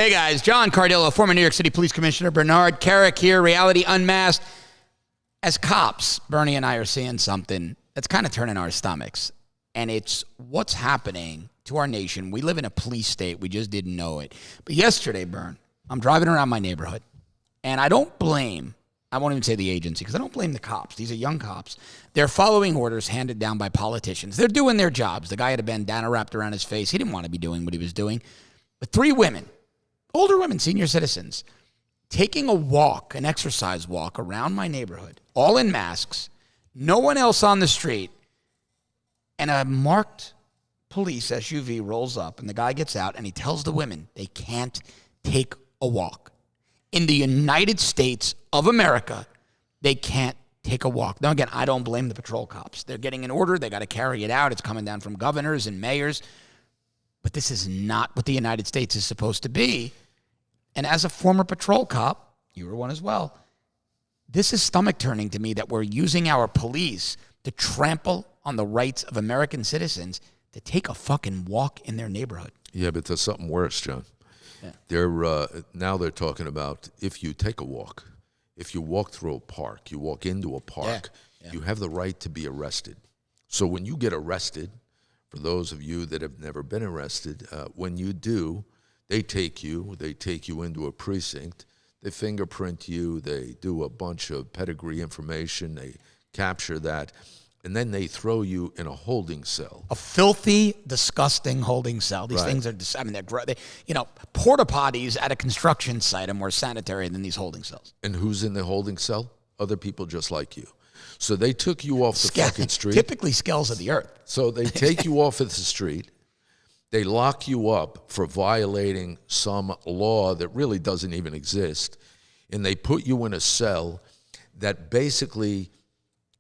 Hey guys, John Cardillo, former New York City Police Commissioner, Bernard Kerik here, Reality Unmasked. As cops, Bernie and I are seeing something that's kind of turning our stomachs. And it's what's happening to our nation. We live in a police state. We just didn't know it. But yesterday, Bern, I'm driving around my neighborhood. And I don't blame, I won't even say the agency, because I don't blame the cops. These are young cops. They're following orders handed down by politicians. They're doing their jobs. The guy had a bandana wrapped around his face. He didn't want to be doing what he was doing. But 3 women, older women, senior citizens, taking a walk, an exercise walk around my neighborhood, all in masks, no one else on the street, and a marked police SUV rolls up, and the guy gets out, and he tells the women they can't take a walk. In the United States of America, they can't take a walk. Now, again, I don't blame the patrol cops. They're getting an order. They got to carry it out. It's coming down from governors and mayors. But this is not what the United States is supposed to be. And as a former patrol cop, you were one as well, this is stomach-turning to me that we're using our police to trample on the rights of American citizens to take a fucking walk in their neighborhood. Yeah, but there's something worse, John. Yeah. Now they're talking about if you take a walk, if you walk through a park, you walk into a park, you have the right to be arrested. So when you get arrested, for those of you that have never been arrested, when you do, they take you into a precinct, they fingerprint you, they do a bunch of pedigree information, they capture that, and then they throw you in a holding cell. A filthy, disgusting holding cell. These things are, porta potties at a construction site are more sanitary than these holding cells. And who's in the holding cell? Other people just like you. So they took you off the fucking street. Typically skells of the earth. So they take you off of the street. They lock you up for violating some law that really doesn't even exist. And they put you in a cell that basically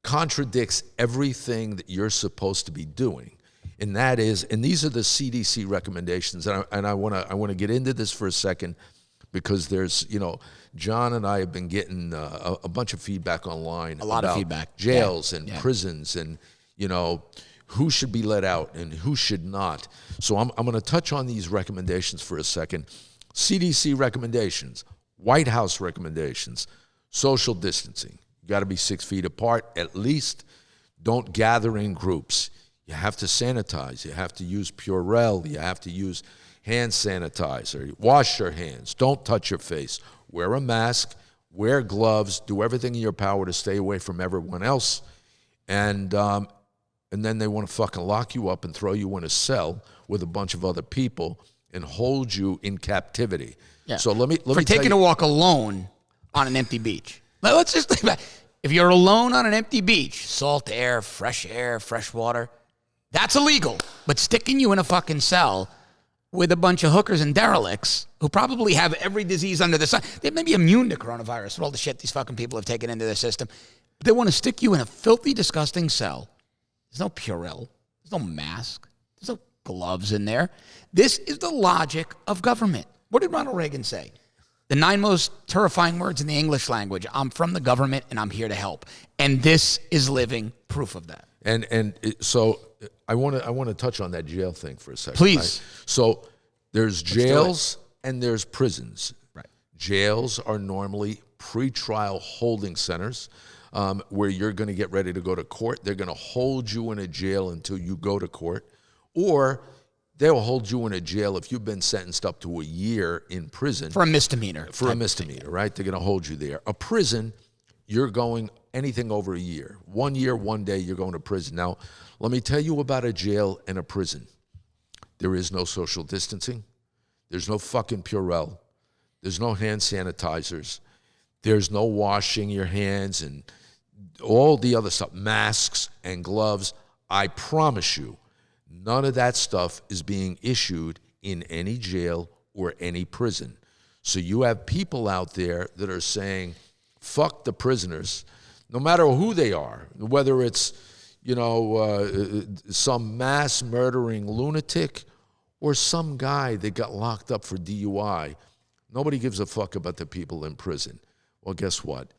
contradicts everything that you're supposed to be doing. And that is, and these are the CDC recommendations. And I want to get into this for a second because there's, John and I have been getting a bunch of feedback online. A lot of feedback. Jails and prisons and, who should be let out and who should not. So I'm going to touch on these recommendations for a second. CDC recommendations, White House recommendations, social distancing. You got to be 6 feet apart at least. Don't gather in groups. You have to sanitize. You have to use Purell. You have to use hand sanitizer. Wash your hands. Don't touch your face. Wear a mask. Wear gloves. Do everything in your power to stay away from everyone else. And then they want to fucking lock you up and throw you in a cell with a bunch of other people and hold you in captivity. Yeah. So let me taking a walk alone on an empty beach. Let's just think about it. If you're alone on an empty beach, salt air, fresh water, that's illegal. But sticking you in a fucking cell with a bunch of hookers and derelicts who probably have every disease under the sun. They may be immune to coronavirus with all the shit these fucking people have taken into their system. But they want to stick you in a filthy, disgusting cell. There's no Purell. There's no mask. There's no gloves in there. This is the logic of government. What did Ronald Reagan say? The 9 most terrifying words in the English language. I'm from the government and I'm here to help. And this is living proof of that. So I want to touch on that jail thing for a second. Please. Right? So there's jails and there's prisons. Right. Jails are normally pretrial holding centers. Where you're going to get ready to go to court. They're going to hold you in a jail until you go to court. Or they'll hold you in a jail if you've been sentenced up to a year in prison. For a misdemeanor. Right? They're going to hold you there. A prison, you're going anything over a year. 1 year, 1 day, you're going to prison. Now, let me tell you about a jail and a prison. There is no social distancing. There's no fucking Purell. There's no hand sanitizers. There's no washing your hands and all the other stuff, masks and gloves. I promise you, none of that stuff is being issued in any jail or any prison. So you have people out there that are saying, fuck the prisoners, no matter who they are, whether it's, some mass murdering lunatic or some guy that got locked up for DUI. Nobody gives a fuck about the people in prison. Well, guess what?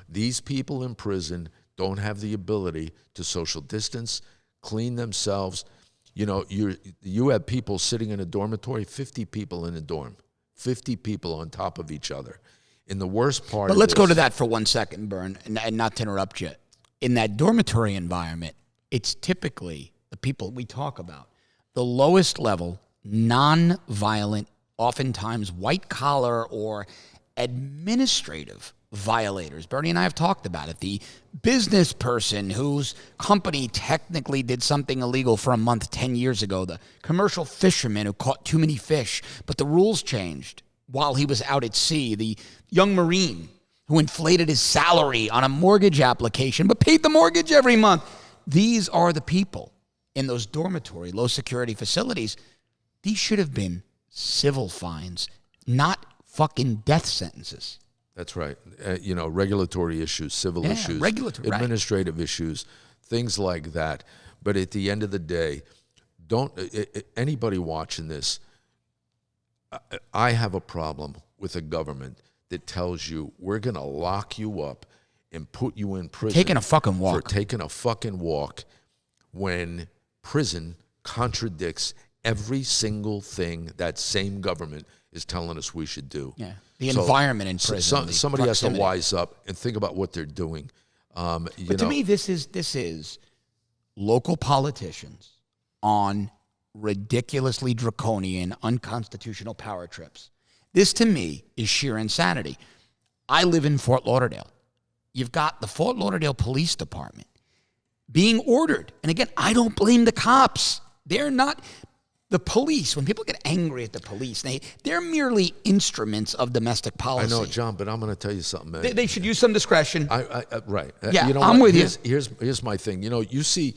These people in prison don't have the ability to social distance, clean themselves. You have people sitting in a dormitory, 50 people in a dorm. 50 people on top of each other. In the worst part But of let's this, go to that for 1 second, Bern, and not to interrupt you. In that dormitory environment, it's typically the people we talk about, the lowest level, non-violent, oftentimes white-collar or administrative violators. Bernie and I have talked about it. The business person whose company technically did something illegal for a month 10 years ago. The commercial fisherman who caught too many fish, but the rules changed while he was out at sea. The young Marine who inflated his salary on a mortgage application, but paid the mortgage every month. These are the people in those dormitory, low-security facilities. These should have been civil fines, not fucking death sentences. That's right. Regulatory issues, civil issues, administrative issues, things like that. But at the end of the day, anybody watching this, I have a problem with a government that tells you we're going to lock you up and put you in prison. Taking a fucking walk. For taking a fucking walk when prison contradicts every single thing that same government is telling us we should do. Yeah. The environment in prison. Somebody has to wise up and think about what they're doing. But to me, this is local politicians on ridiculously draconian, unconstitutional power trips. This, to me, is sheer insanity. I live in Fort Lauderdale. You've got the Fort Lauderdale Police Department being ordered. And again, I don't blame the cops. They're not... The police, when people get angry at the police, they're merely instruments of domestic policy. I know, John, but I'm going to tell you something, man. They should use some discretion. Right. Yeah, I'm with you. Here's my thing. You see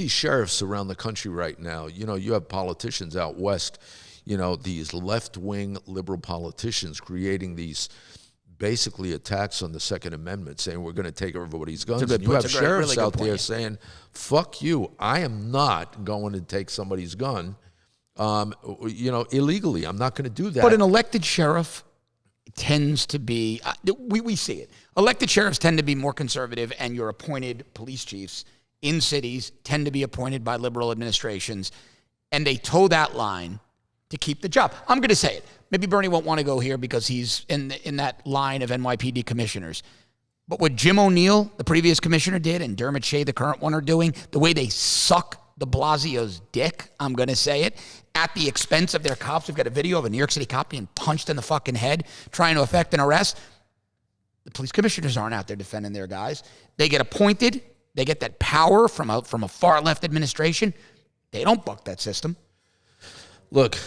sheriffs around the country right now. You have politicians out west, these left-wing liberal politicians creating these basically attacks on the Second Amendment, saying we're going to take everybody's guns. And you have sheriffs out there saying, fuck you, I am not going to take somebody's gun. Illegally. I'm not going to do that. But an elected sheriff tends to be, we see it. Elected sheriffs tend to be more conservative, and your appointed police chiefs in cities tend to be appointed by liberal administrations, and they toe that line to keep the job. I'm going to say it. Maybe Bernie won't want to go here because he's in that line of NYPD commissioners. But what Jim O'Neill, the previous commissioner, did, and Dermot Shea, the current one, are doing, the way they suck de Blasio's dick, I'm going to say it, at the expense of their cops. We've got a video of a New York City cop being punched in the fucking head trying to effect an arrest. The police commissioners aren't out there defending their guys. They get appointed. They get that power from a far-left administration. They don't buck that system. Look,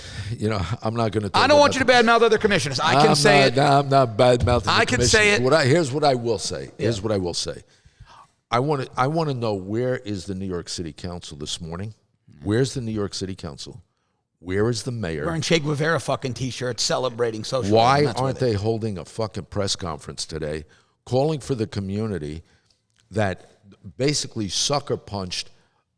I'm not going to... I don't want you to badmouth other commissioners. I can say it. I'm not badmouthing the I can say it. Here's what I will say. Here's what I will say. I want to know, where is the New York City Council this morning? Where's the New York City Council? Where is the mayor? Wearing Che Guevara fucking T-shirts, celebrating socialism. Why aren't they holding a fucking press conference today, calling for the community that basically sucker punched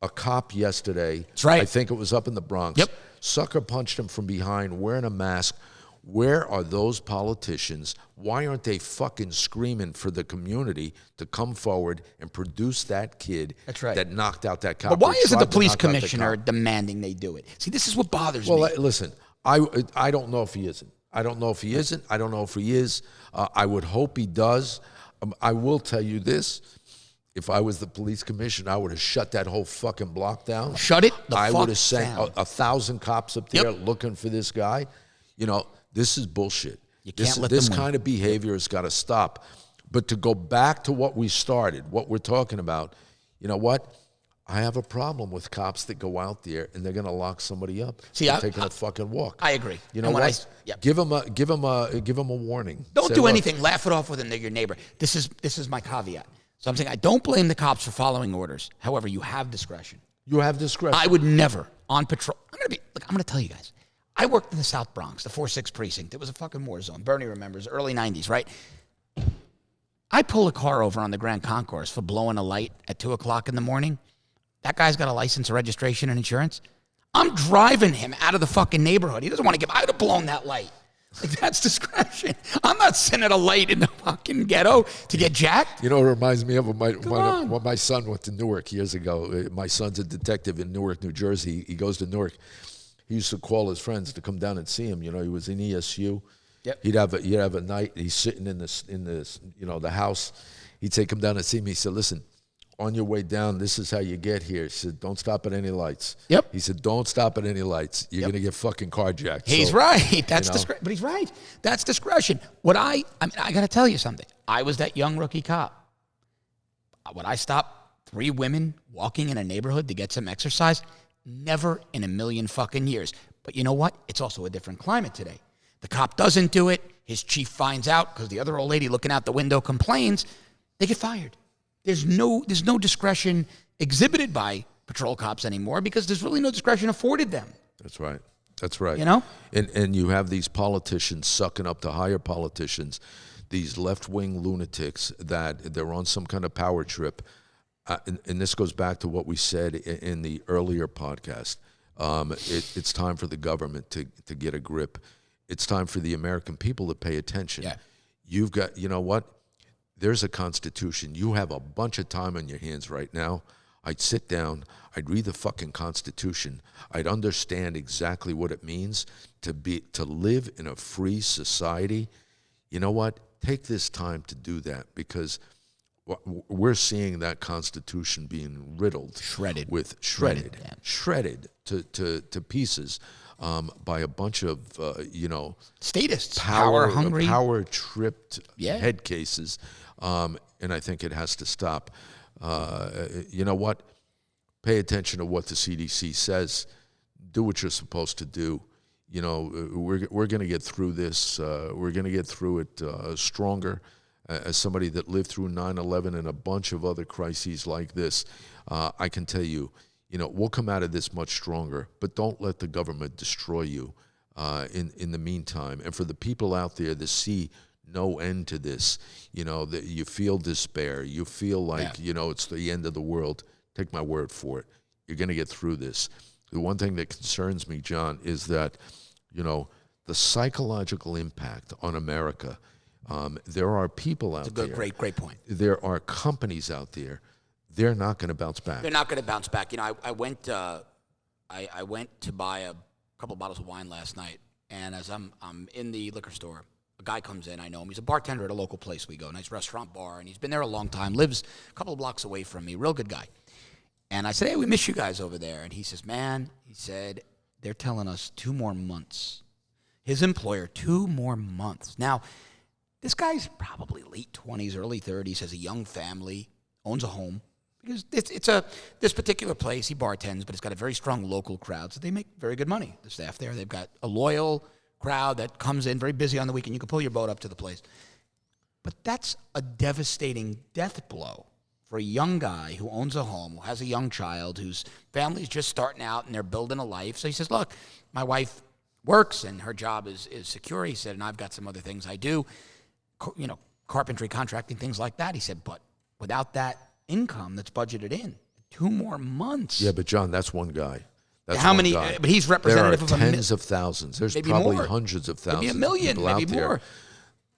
a cop yesterday? That's right. I think it was up in the Bronx. Yep. Sucker punched him from behind, wearing a mask. Where are those politicians? Why aren't they fucking screaming for the community to come forward and produce that kid that knocked out that cop? But why isn't the police commissioner demanding they do it? See, this is what bothers me. Well, listen, I don't know if he isn't. I don't know if he isn't. I don't know if he is. I would hope he does. I will tell you this. If I was the police commissioner, I would have shut that whole fucking block down. Shut it the fuck down. I would have sent 1,000 cops up there looking for this guy. This is bullshit. This kind of behavior has got to stop. But to go back to what we started, what we're talking about, you know what? I have a problem with cops that go out there and they're going to lock somebody up. See, taking a fucking walk. I agree. You know what? Give them a warning. Don't do anything. Laugh it off with your neighbor. This is my caveat. So I'm saying I don't blame the cops for following orders. However, you have discretion. You have discretion. I would never on patrol. I'm going to tell you guys. I worked in the South Bronx, the 4-6 precinct. It was a fucking war zone. Bernie remembers, early 90s, right? I pull a car over on the Grand Concourse for blowing a light at 2 o'clock in the morning. That guy's got a license, a registration, and insurance. I'm driving him out of the fucking neighborhood. He doesn't want to I would have blown that light. That's discretion. I'm not sitting at a light in the fucking ghetto to get jacked. It reminds me of when my son went to Newark years ago. My son's a detective in Newark, New Jersey. He goes to Newark. he used to call his friends to come down and see him. He was in ESU. Yep. He'd have a night. He's sitting in this the house. He'd say, "Come down and see me." He said, "Listen, on your way down, this is how you get here." He said, "Don't stop at any lights." Yep. He said, "Don't stop at any lights. You're gonna get fucking carjacked." He's right. That's but he's right. That's discretion. I got to tell you something. I was that young rookie cop. Would I stop 3 women walking in a neighborhood to get some exercise? Never in a million fucking years. But you know what? It's also a different climate today. The cop doesn't do it. His chief finds out because the other old lady looking out the window complains. They get fired. There's no discretion exhibited by patrol cops anymore because there's really no discretion afforded them. That's right. That's right. And you have these politicians sucking up to higher politicians, these left-wing lunatics that they're on some kind of power trip. And this goes back to what we said in the earlier podcast. It's time for the government to get a grip. It's time for the American people to pay attention. Yeah. You've got, you know what? There's a Constitution. You have a bunch of time on your hands right now. I'd sit down. I'd read the fucking Constitution. I'd understand exactly what it means to live in a free society. You know what? Take this time to do that because we're seeing that Constitution being riddled, shredded to pieces by a bunch of statists, power-hungry, power-tripped Yeah. head cases, and I think it has to stop. You know what? Pay attention to what the CDC says. Do what you're supposed to do. We're going to get through this. We're going to get through it stronger. As somebody that lived through 9/11 and a bunch of other crises like this, I can tell you, we'll come out of this much stronger. But don't let the government destroy you in the meantime. And for the people out there that see no end to this, that you feel despair, you feel like, it's the end of the world, take my word for it. You're going to get through this. The one thing that concerns me, John, is that, the psychological impact on America. There are people out there. Great point. There are companies out there. They're not going to bounce back. They're not going to bounce back. I went to buy a couple of bottles of wine last night, and as I'm in the liquor store, a guy comes in. I know him. He's a bartender at a local place we go, nice restaurant bar, and he's been there a long time. Lives a couple of blocks away from me. Real good guy. And I said, "Hey, we miss you guys over there." And he says, "Man," he said, "they're telling us 2 more months." His employer, 2 more months. Now, this guy's probably late 20s, early 30s, has a young family, owns a home. Because this particular place, he bartends, but it's got a very strong local crowd, so they make very good money, the staff there. They've got a loyal crowd that comes in, very busy on the weekend. You can pull your boat up to the place. But that's a devastating death blow for a young guy who owns a home, who has a young child, whose family's just starting out and they're building a life. So he says, "Look, my wife works and her job is secure." He said, "And I've got some other things I do, carpentry, contracting, things like that." He said, "But without that income that's budgeted in, 2 more months." Yeah, but John, that's one guy. That's how one many? guy. But he's representative there are of tens of thousands. There's maybe probably more. hundreds of thousands. Maybe a million, of people maybe out there more.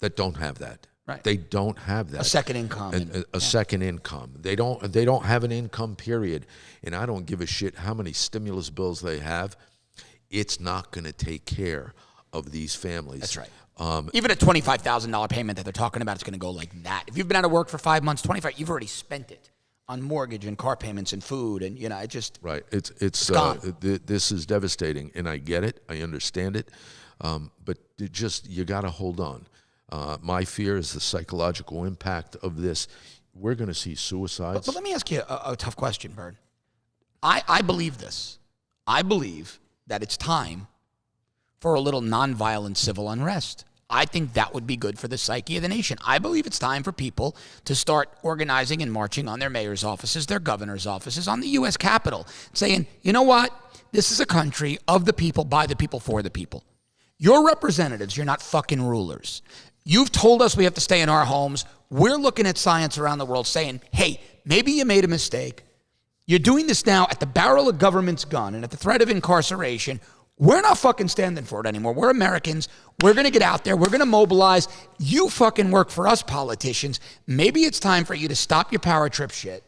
that don't have that. Right. They don't have that. A second income. A second income. They don't have an income, period. And I don't give a shit how many stimulus bills they have. It's not going to take care of these families. That's right. Even a $25,000 payment that they're talking about is going to go like that. If you've been out of work for 5 months, you've already spent it on mortgage and car payments and food, and it just right. It's gone. This is devastating, and I get it. I understand it, but you got to hold on. My fear is the psychological impact of this. We're going to see suicides. But let me ask you a tough question, Bird. I believe this. I believe that it's time for a little nonviolent civil unrest. I think that would be good for the psyche of the nation. I believe it's time for people to start organizing and marching on their mayor's offices, their governor's offices, on the U.S. Capitol, saying, "You know what? This is a country of the people, by the people, for the people. You're representatives. You're not fucking rulers. You've told us we have to stay in our homes. We're looking at science around the world saying, hey, maybe you made a mistake. You're doing this now at the barrel of government's gun and at the threat of incarceration. We're not fucking standing for it anymore. We're Americans. We're going to get out there. We're going to mobilize. You fucking work for us, politicians. Maybe it's time for you to stop your power trip shit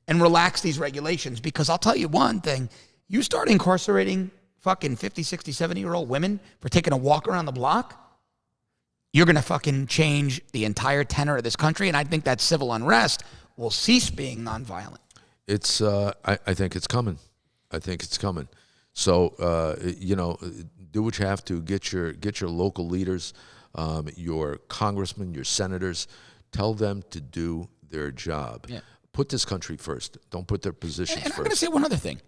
and relax these regulations, because I'll tell you one thing. You start incarcerating fucking 50, 60, 70-year-old women for taking a walk around the block, you're going to fucking change the entire tenor of this country. And I think that civil unrest will cease being nonviolent. It's, I think it's coming. I think it's coming. So, do what you have to. Get your local leaders, your congressmen, your senators. Tell them to do their job. Yeah. Put this country first. Don't put their positions And first. I'm going to say one other thing.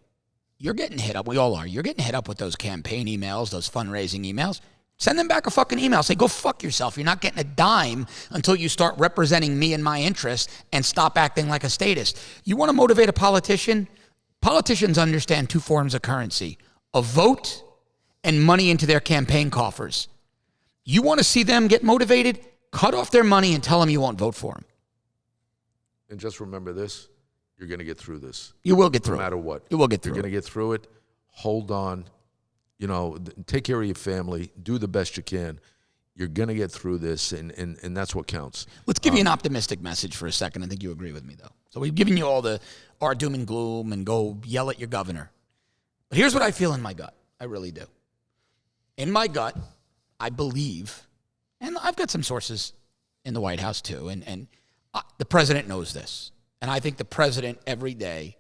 You're getting hit up. We all are. You're getting hit up with those campaign emails, those fundraising emails. Send them back a fucking email. Say, go fuck yourself. You're not getting a dime until you start representing me and my interests and stop acting like a statist. You want to motivate a politician? Politicians understand two forms of currency: a vote and money into their campaign coffers. You want to see them get motivated? Cut off their money and tell them you won't vote for them. And just remember this: you're going to get through this. You will get through it. No matter what. You will get through it. You're going to get through it. Hold on. Take care of your family. Do the best you can. You're going to get through this, and that's what counts. Let's give you an optimistic message for a second. I think you agree with me, though. So we've given you all our doom and gloom and go yell at your governor. But here's what I feel in my gut. I really do. In my gut, I believe, and I've got some sources in the White House, too, and the president knows this. And I think the president every day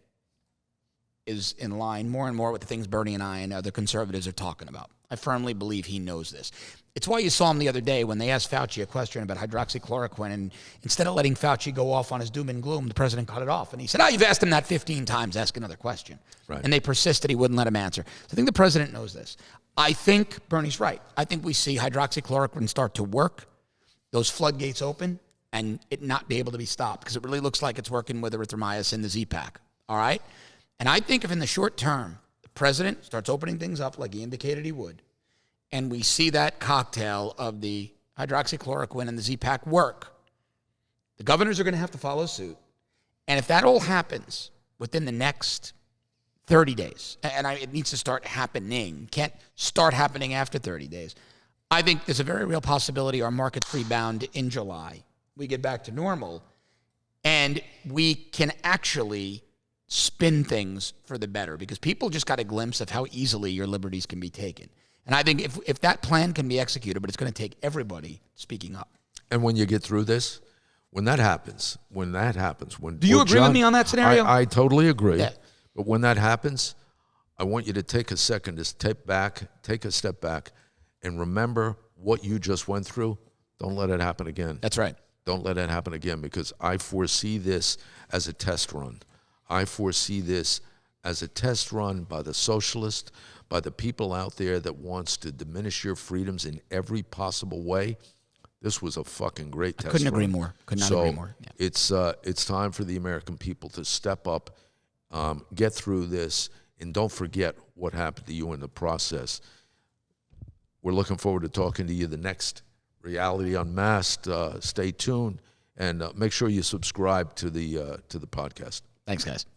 is in line more and more with the things Bernie and I and other conservatives are talking about. I firmly believe he knows this. It's why you saw him the other day when they asked Fauci a question about hydroxychloroquine, and instead of letting Fauci go off on his doom and gloom, the president cut it off. And he said, you've asked him that 15 times, ask another question. Right. And they persisted, he wouldn't let him answer. So I think the president knows this. I think Bernie's right. I think we see hydroxychloroquine start to work, those floodgates open, and it not be able to be stopped, because it really looks like it's working with erythromycin, the Z-Pack. All right? And I think if in the short term, the president starts opening things up like he indicated he would, and we see that cocktail of the hydroxychloroquine and the Z-Pack work, the governors are going to have to follow suit. And if that all happens within the next 30 days, and it needs to start happening, can't start happening after 30 days, I think there's a very real possibility our markets rebound in July. We get back to normal, and we can actually spin things for the better, because people just got a glimpse of how easily your liberties can be taken. And I think if that plan can be executed, but it's going to take everybody speaking up. And when you get through this, when that happes, do you agree with me on that scenario? I totally agree. Yeah. But when that happens, I want you to take a second to take a step back, and remember what you just went through. Don't let it happen again. That's right. Don't let it happen again, because I foresee this as a test run. I foresee this as a test run by the socialists, by the people out there that wants to diminish your freedoms in every possible way. This was a fucking great test run. Couldn't agree more. Could not agree more. Yeah. It's time for the American people to step up, get through this, and don't forget what happened to you in the process. We're looking forward to talking to you the next Reality Unmasked. Stay tuned, and make sure you subscribe to the podcast. Thanks, guys.